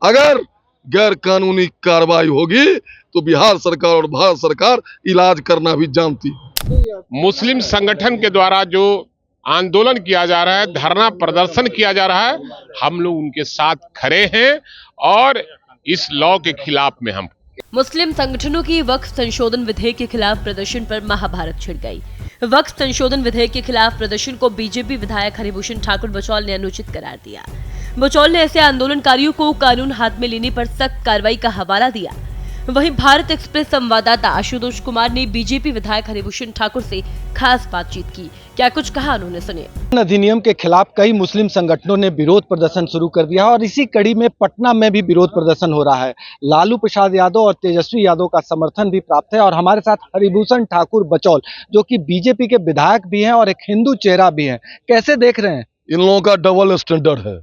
अगर गैर कानूनी कार्रवाई होगी तो बिहार सरकार और भारत सरकार इलाज करना भी जानती। मुस्लिम संगठन के द्वारा जो आंदोलन किया जा रहा है, धरना प्रदर्शन किया जा रहा है, हम लोग उनके साथ खड़े हैं और इस लॉ के खिलाफ में हम। मुस्लिम संगठनों की वक्फ संशोधन विधेयक के खिलाफ प्रदर्शन पर महाभारत छिड़ गई। वक्फ संशोधन विधेयक के खिलाफ प्रदर्शन को बीजेपी विधायक हरिभूषण ठाकुर बचौल ने अनुचित करार दिया। बचौल ने ऐसे आंदोलनकारियों को कानून हाथ में लेने पर सख्त कार्रवाई का हवाला दिया। वहीं भारत एक्सप्रेस संवाददाता आशुतोष कुमार ने बीजेपी विधायक हरिभूषण ठाकुर से खास बातचीत की। क्या कुछ कहा उन्होंने, सुनिए। अधिनियम के खिलाफ कई मुस्लिम संगठनों ने विरोध प्रदर्शन शुरू कर दिया और इसी कड़ी में पटना में भी विरोध प्रदर्शन हो रहा है। लालू प्रसाद यादव और तेजस्वी यादव का समर्थन भी प्राप्त है और हमारे साथ हरिभूषण ठाकुर बचौल जो कि बीजेपी के विधायक भी हैं और एक हिंदू चेहरा भी हैं। कैसे देख रहे हैं? इन लोगों का डबल स्टैंडर्ड है।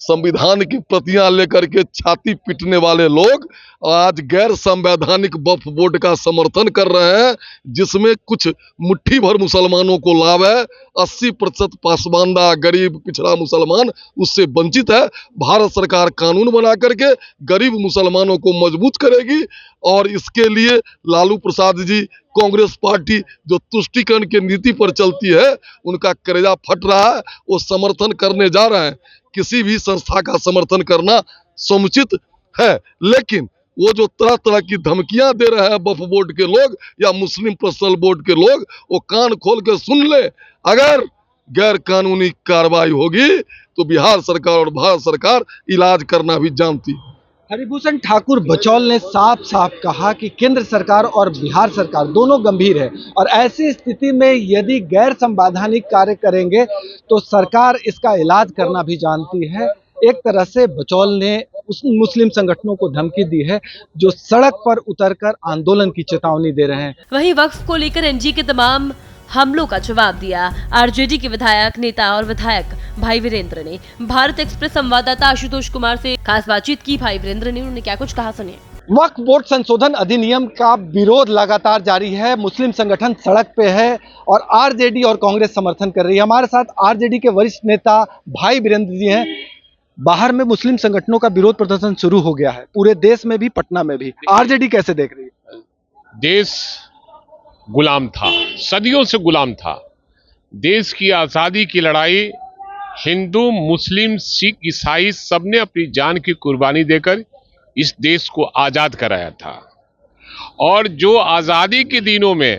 संविधान की प्रतियां लेकर के छाती पीटने वाले लोग आज गैर संवैधानिक वक्फ बोर्ड का समर्थन कर रहे हैं, जिसमें कुछ मुट्ठी भर मुसलमानों को लाभ है। 80% पासमानदा गरीब पिछड़ा मुसलमान उससे वंचित है। भारत सरकार कानून बना करके गरीब मुसलमानों को मजबूत करेगी और इसके लिए लालू प्रसाद जी, कांग्रेस पार्टी जो तुष्टीकरण की नीति पर चलती है, उनका कलेजा फट रहा है। वो समर्थन करने जा रहे हैं। किसी भी संस्था का समर्थन करना समुचित है, लेकिन वो जो तरह तरह की धमकियां दे रहे हैं वक्फ बोर्ड के लोग या मुस्लिम पर्सनल बोर्ड के लोग, वो कान खोल के सुन ले। अगर गैर कानूनी कार्रवाई होगी तो बिहार सरकार और भारत सरकार इलाज करना भी जानती। हरिभूषण ठाकुर बचौल ने साफ साफ कहा कि केंद्र सरकार और बिहार सरकार दोनों गंभीर है और ऐसी स्थिति में यदि गैर संवैधानिक कार्य करेंगे तो सरकार इसका इलाज करना भी जानती है। एक तरह से बचौल ने उस मुस्लिम संगठनों को धमकी दी है जो सड़क पर उतरकर आंदोलन की चेतावनी दे रहे हैं। वहीं वक्फ को लेकर एनजी के तमाम हमलों का जवाब दिया। आरजेडी के विधायक नेता और विधायक भाई वीरेंद्र ने भारत एक्सप्रेस संवाददाता आशुतोष कुमार से खास बातचीत की। भाई वीरेंद्र ने उन्होंने क्या कुछ कहा, सुनिए। वक्फ बोर्ड संशोधन अधिनियम का विरोध लगातार जारी है। मुस्लिम संगठन सड़क पे है और आरजेडी और कांग्रेस समर्थन कर रही है। हमारे साथ आरजेडी के वरिष्ठ नेता भाई वीरेंद्र जी हैं। बाहर में मुस्लिम संगठनों का विरोध प्रदर्शन शुरू हो गया है, पूरे देश में भी, पटना में भी। आरजेडी कैसे देख रही है? देश गुलाम था, सदियों से गुलाम था। देश की आजादी की लड़ाई हिंदू, मुस्लिम, सिख, ईसाई सबने अपनी जान की कुर्बानी देकर इस देश को आजाद कराया था। और जो आजादी के दिनों में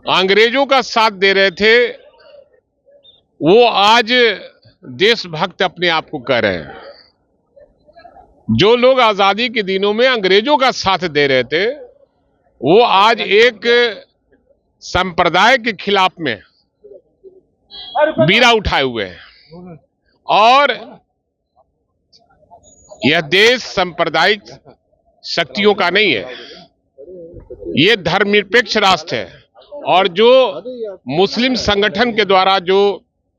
अंग्रेजों का साथ दे रहे थे, वो आज देशभक्त अपने आप को कह रहे हैं। जो लोग आजादी के दिनों में अंग्रेजों का साथ दे रहे थे, वो आज एक संप्रदाय के खिलाफ में बीड़ा उठाए हुए हैं। और यह देश सांप्रदायिक शक्तियों का नहीं है, ये धर्मनिरपेक्ष राष्ट्र है। और जो मुस्लिम संगठन के द्वारा जो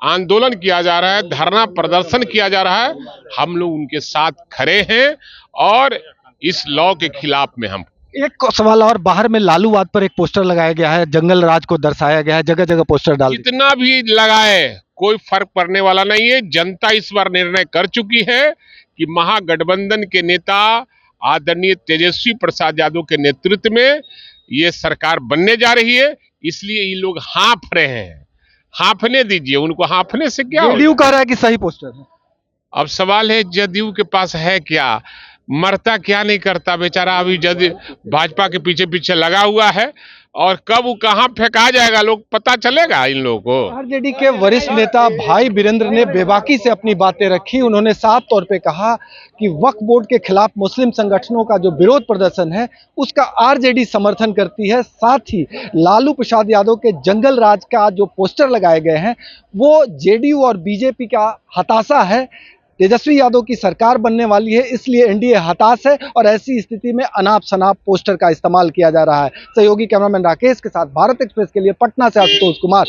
आंदोलन किया जा रहा है, धरना प्रदर्शन किया जा रहा है, हम लोग उनके साथ खड़े हैं और इस लॉ के खिलाफ में हम। एक सवाल और, बाहर में लालूवाद पर एक पोस्टर लगाया गया है, जंगल राज को दर्शाया गया है, जगह जगह पोस्टर डाल दिए। जितना भी लगाए कोई फर्क पड़ने वाला नहीं है। जनता इस बार निर्णय कर चुकी है कि महागठबंधन के नेता आदरणीय तेजस्वी प्रसाद यादव के नेतृत्व में ये सरकार बनने जा रही है। इसलिए ये लोग हाँफ रहे हैं। हाँफने दीजिए उनको, हाँफने से क्या? जदयू कह रहा है कि सही पोस्टर है। अब सवाल है जदयू के पास है क्या, मरता क्या नहीं करता बेचारा। अभी जदयू भाजपा के पीछे पीछे लगा हुआ है और कब वो कहां फेंका जाएगा लोग पता चलेगा इन लोगों को। आरजेडी के वरिष्ठ नेता भाई वीरेंद्र ने बेबाकी से अपनी बातें रखी। उन्होंने साफ तौर पे कहा कि वक्फ बोर्ड के खिलाफ मुस्लिम संगठनों का जो विरोध प्रदर्शन है उसका आरजेडी समर्थन करती है। साथ ही लालू प्रसाद यादव के जंगल राज का जो पोस्टर लगाए गए हैं वो जेडीयू और बीजेपी का हताशा है। तेजस्वी यादव की सरकार बनने वाली है, इसलिए एनडीए हताश है और ऐसी स्थिति में अनाप शनाप पोस्टर का इस्तेमाल किया जा रहा है। सहयोगी कैमरामैन राकेश के साथ भारत एक्सप्रेस के लिए पटना से आशुतोष कुमार।